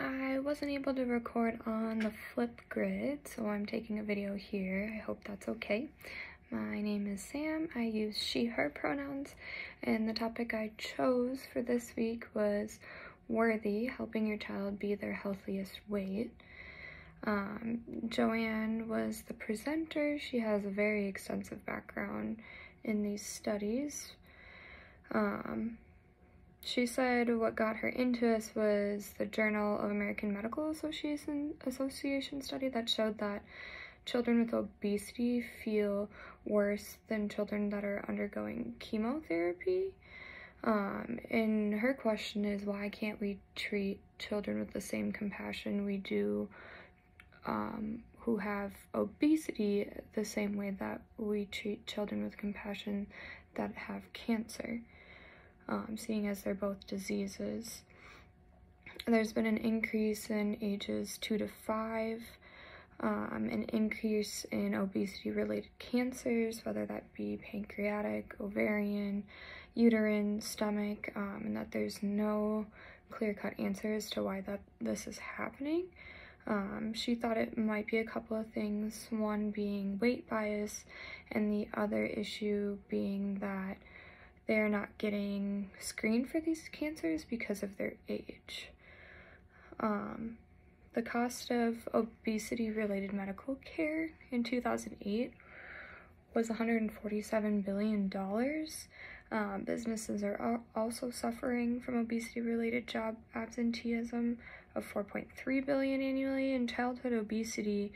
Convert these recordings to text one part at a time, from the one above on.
I wasn't able to record on the FlipGrid, so I'm taking a video here. I hope that's okay. My name is Sam. I use she, her pronouns, and the topic I chose for this week was worthy, helping your child be their healthiest weight. Joanne was the presenter. She has a very extensive background in these studies. She said what got her into this was the Journal of American Medical Association study that showed that children with obesity feel worse than children that are undergoing chemotherapy. And her question is, why can't we treat children with the same compassion we do who have obesity the same way that we treat children with compassion that have cancer? Seeing as they're both diseases. There's been an increase in ages 2 to 5, an increase in obesity-related cancers, whether that be pancreatic, ovarian, uterine, stomach, and that there's no clear-cut answer as to why this is happening. She thought it might be a couple of things, one being weight bias, and the other issue being that they're not getting screened for these cancers because of their age. The cost of obesity-related medical care in 2008 was $147 billion. Businesses are also suffering from obesity-related job absenteeism of $4.3 billion annually, and childhood obesity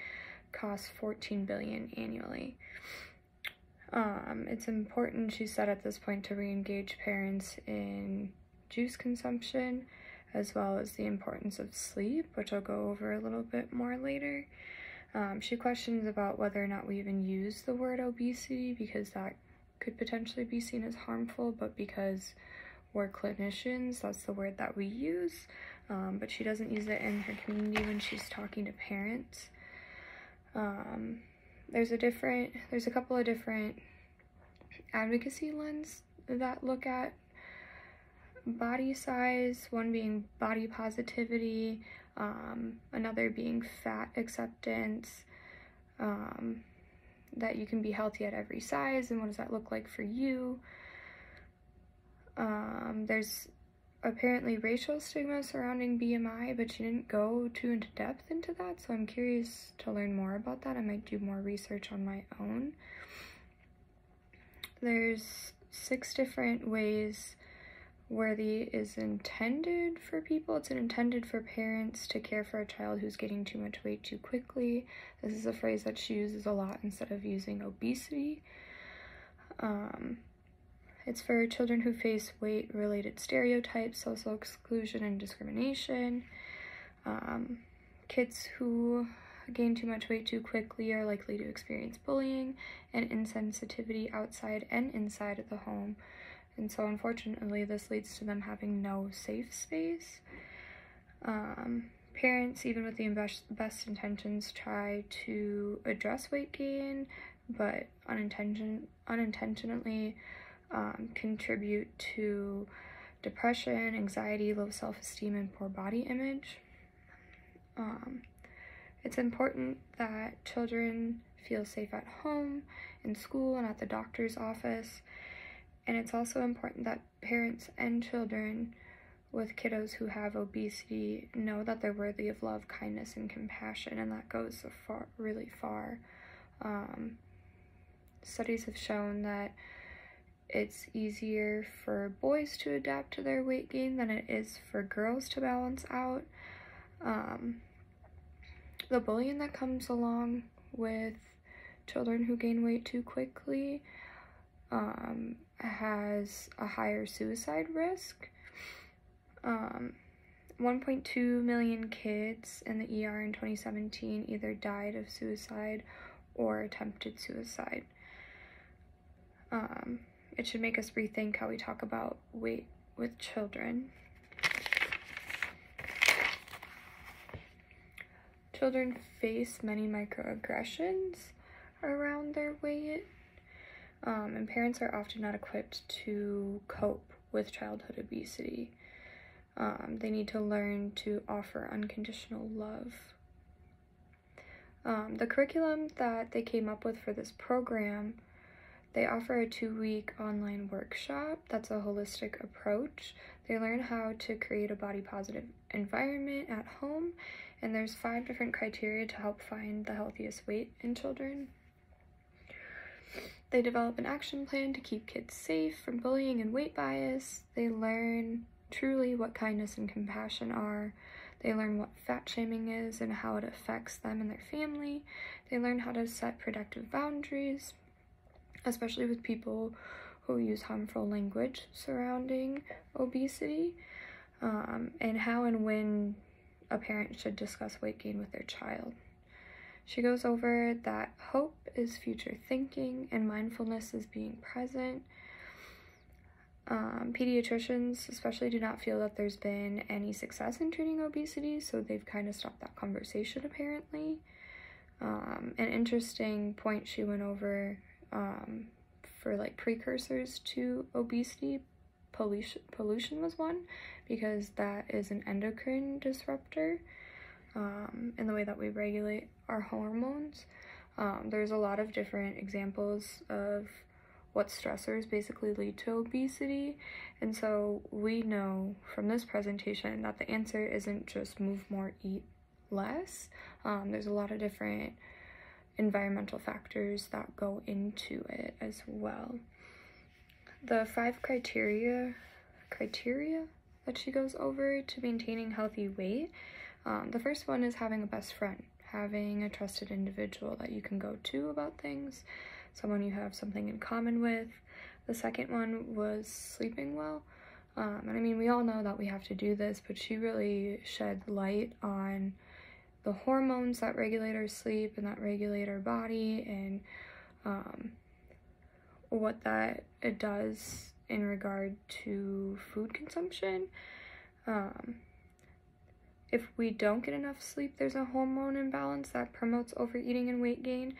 costs $14 billion annually. It's important, she said at this point, to re-engage parents in juice consumption, as well as the importance of sleep, which I'll go over a little bit more later. She questions about whether or not we even use the word obesity, because that could potentially be seen as harmful, but because we're clinicians, that's the word that we use. But she doesn't use it in her community when she's talking to parents. There's a couple of different advocacy lenses that look at body size, one being body positivity, another being fat acceptance, that you can be healthy at every size, and what does that look like for you. There's apparently racial stigma surrounding BMI, but she didn't go too into depth into that, so I'm curious to learn more about that. I might do more research on my own. There's 6 different ways worthy is intended for people. It's intended for parents to care for a child who's getting too much weight too quickly. This is a phrase that she uses a lot instead of using obesity. It's for children who face weight-related stereotypes, social exclusion, and discrimination. Kids who gain too much weight too quickly are likely to experience bullying and insensitivity outside and inside of the home. And so, unfortunately, this leads to them having no safe space. Parents, even with the best intentions, try to address weight gain, but unintentionally contribute to depression, anxiety, low self-esteem, and poor body image. It's important that children feel safe at home, in school, and at the doctor's office. And it's also important that parents and children with kiddos who have obesity know that they're worthy of love, kindness, and compassion, and that goes really far. Studies have shown that it's easier for boys to adapt to their weight gain than it is for girls to balance out. The bullying that comes along with children who gain weight too quickly has a higher suicide risk. 1.2 million kids in the ER in 2017 either died of suicide or attempted suicide. It should make us rethink how we talk about weight with children. Children face many microaggressions around their weight, and parents are often not equipped to cope with childhood obesity. They need to learn to offer unconditional love. The curriculum that they came up with for this program, they offer a 2-week online workshop that's a holistic approach. They learn how to create a body positive environment at home, and there's 5 different criteria to help find the healthiest weight in children. They develop an action plan to keep kids safe from bullying and weight bias. They learn truly what kindness and compassion are. They learn what fat shaming is and how it affects them and their family. They learn how to set productive boundaries, especially with people who use harmful language surrounding obesity, and how and when a parent should discuss weight gain with their child. She goes over that hope is future thinking and mindfulness is being present. Pediatricians especially do not feel that there's been any success in treating obesity, so they've kind of stopped that conversation apparently. An interesting point she went over for like precursors to obesity, pollution was one, because that is an endocrine disruptor in the way that we regulate our hormones. There's a lot of different examples of what stressors basically lead to obesity, and so we know from this presentation that the answer isn't just move more, eat less. There's a lot of different environmental factors that go into it as well. The 5 criteria that she goes over to maintaining healthy weight, the first one is having a best friend, having a trusted individual that you can go to about things, someone you have something in common with. The second one was sleeping well. And I mean, we all know that we have to do this, but she really shed light on the hormones that regulate our sleep and that regulate our body, and what that it does in regard to food consumption. If we don't get enough sleep, there's a hormone imbalance that promotes overeating and weight gain.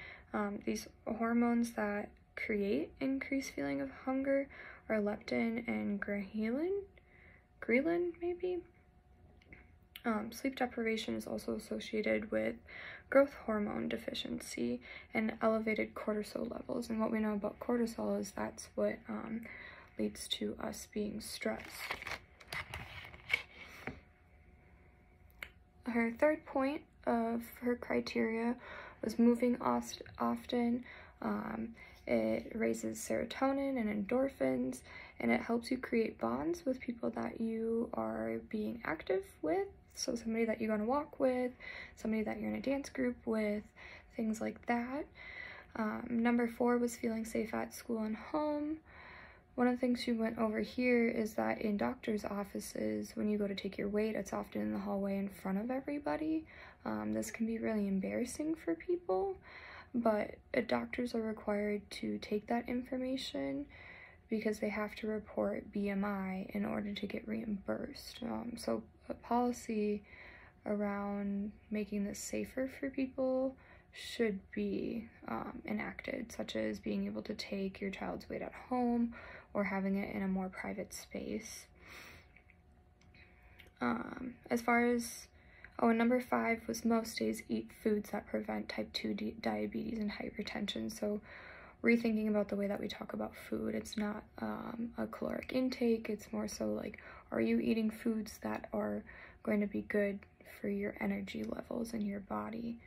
These hormones that create increased feeling of hunger are leptin and ghrelin maybe. Sleep deprivation is also associated with growth hormone deficiency and elevated cortisol levels. And what we know about cortisol is that's what leads to us being stressed. Her third point of her criteria was moving often. It raises serotonin and endorphins, and it helps you create bonds with people that you are being active with. So somebody that you're going to walk with, somebody that you're in a dance group with, things like that. Number 4 was feeling safe at school and home. One of the things she went over here is that in doctor's offices, when you go to take your weight, it's often in the hallway in front of everybody. This can be really embarrassing for people, but doctors are required to take that information because they have to report BMI in order to get reimbursed. So a policy around making this safer for people should be enacted, such as being able to take your child's weight at home or having it in a more private space. As far as, and number 5 was most days eat foods that prevent type 2 diabetes and hypertension. So rethinking about the way that we talk about food. It's not a caloric intake, it's more so like, are you eating foods that are going to be good for your energy levels in your body?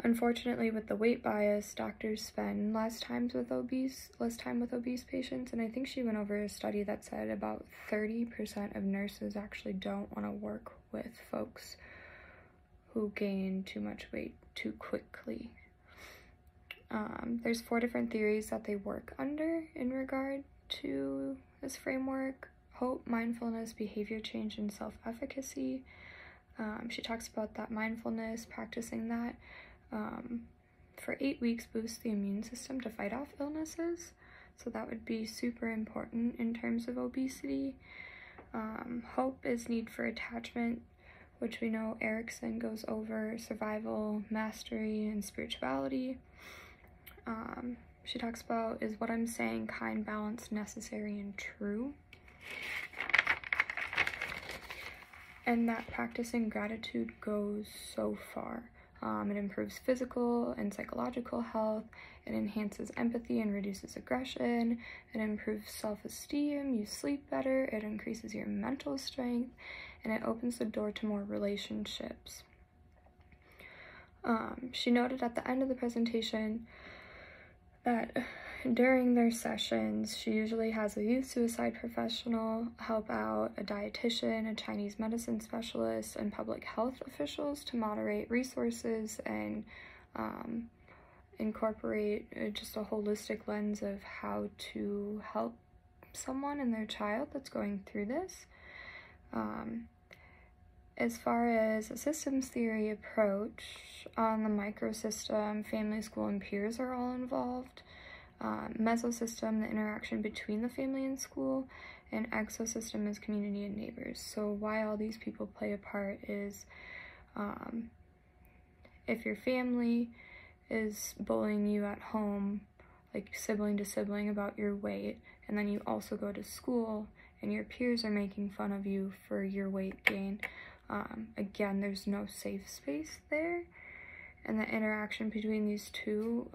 Unfortunately, with the weight bias, doctors spend less time with obese patients, and I think she went over a study that said about 30% of nurses actually don't want to work with folks who gain too much weight too quickly. There's 4 different theories that they work under in regard to this framework: hope, mindfulness, behavior change, and self-efficacy. She talks about that mindfulness, practicing that for 8 weeks boosts the immune system to fight off illnesses. So that would be super important in terms of obesity. Hope is need for attachment, which we know Erickson goes over: survival, mastery, and spirituality. She talks about, is what I'm saying kind, balanced, necessary, and true? And that practicing gratitude goes so far. It improves physical and psychological health, it enhances empathy and reduces aggression, it improves self-esteem, you sleep better, it increases your mental strength, and it opens the door to more relationships. She noted at the end of the presentation that during their sessions, she usually has a youth suicide professional help out, a dietitian, a Chinese medicine specialist, and public health officials to moderate resources and incorporate just a holistic lens of how to help someone and their child that's going through this. As far as a systems theory approach, on the microsystem, family, school, and peers are all involved. Mesosystem, the interaction between the family and school, and exosystem is community and neighbors. So why all these people play a part is if your family is bullying you at home, like sibling to sibling about your weight, and then you also go to school and your peers are making fun of you for your weight gain, again, there's no safe space there. And the interaction between these two,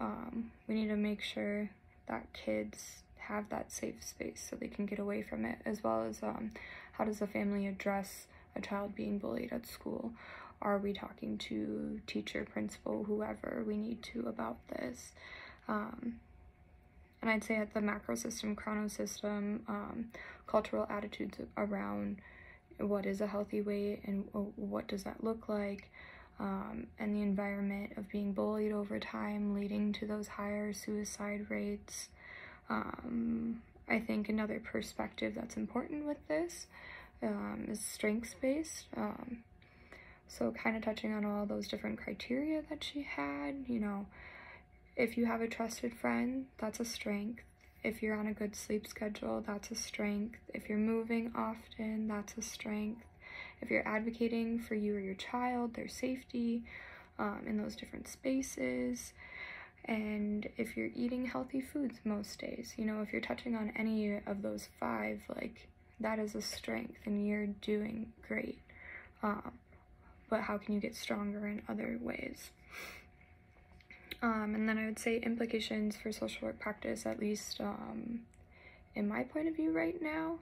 we need to make sure that kids have that safe space so they can get away from it, as well as how does the family address a child being bullied at school? Are we talking to teacher, principal, whoever we need to about this? And I'd say at the macro system, chronosystem, cultural attitudes around what is a healthy weight and what does that look like, and the environment of being bullied over time leading to those higher suicide rates. I think another perspective that's important with this is strengths-based. So kind of touching on all those different criteria that she had, you know, if you have a trusted friend, that's a strength. If you're on a good sleep schedule, that's a strength. If you're moving often, that's a strength. If you're advocating for you or your child, their safety in those different spaces. And if you're eating healthy foods most days, you know, if you're touching on any of those 5, like, that is a strength and you're doing great. But how can you get stronger in other ways? And then I would say implications for social work practice, at least in my point of view right now,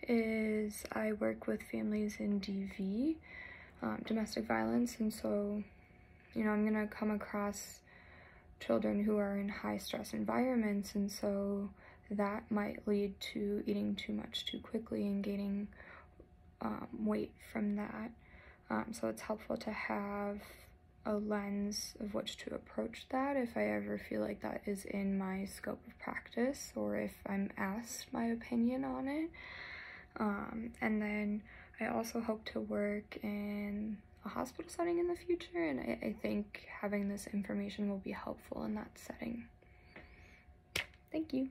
is I work with families in DV, domestic violence, and so, you know, I'm gonna come across children who are in high stress environments, and so that might lead to eating too much too quickly and gaining weight from that. So it's helpful to have a lens of which to approach that if I ever feel like that is in my scope of practice, or if I'm asked my opinion on it. And then I also hope to work in a hospital setting in the future, and I think having this information will be helpful in that setting. Thank you.